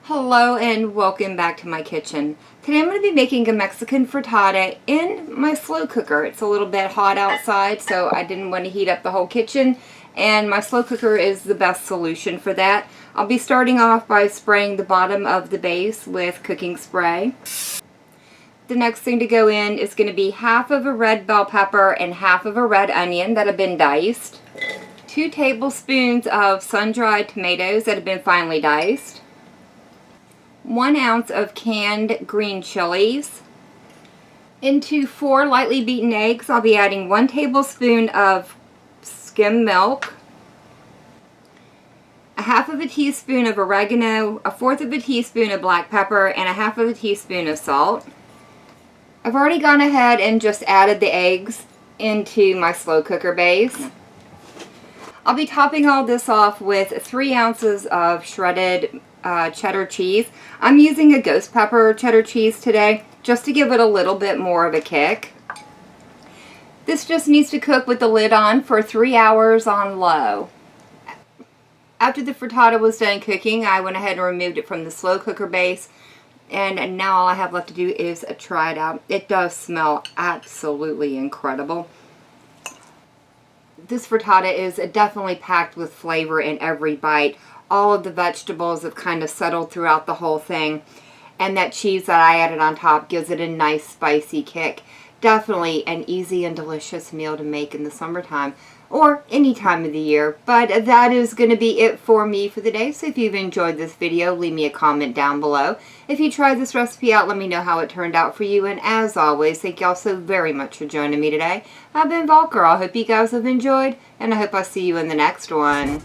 Hello and welcome back to my kitchen. Today I'm going to be making a Mexican frittata in my slow cooker. It's a little bit hot outside, so I didn't want to heat up the whole kitchen, and my slow cooker is the best solution for that. I'll be starting off by spraying the bottom of the base with cooking spray. The next thing to go in is going to be half of a red bell pepper and half of a red onion that have been diced. 2 tablespoons of sun-dried tomatoes that have been finely diced. 1 ounce of canned green chilies. Into 4 lightly beaten eggs, I'll be adding 1 tablespoon of skim milk, a half of a teaspoon of oregano, a 1/4 of a teaspoon of black pepper, and a half of a teaspoon of salt. I've already gone ahead and just added the eggs into my slow cooker base. I'll be topping all this off with 3 ounces of shredded cheddar cheese. I'm using a ghost pepper cheddar cheese today just to give it a little bit more of a kick. This just needs to cook with the lid on for 3 hours on low. After the frittata was done cooking, I went ahead and removed it from the slow cooker base, and now all I have left to do is try it out. It does smell absolutely incredible. This frittata is definitely packed with flavor in every bite. All of the vegetables have kind of settled throughout the whole thing, and that cheese that I added on top gives it a nice spicy kick. Definitely an easy and delicious meal to make in the summertime or any time of the year. But that is going to be it for me for the day. So if you've enjoyed this video, leave me a comment down below. If you tried this recipe out, let me know how it turned out for you. And as always, thank you all so very much for joining me today. I've been Volker. I hope you guys have enjoyed, and I hope I'll see you in the next one.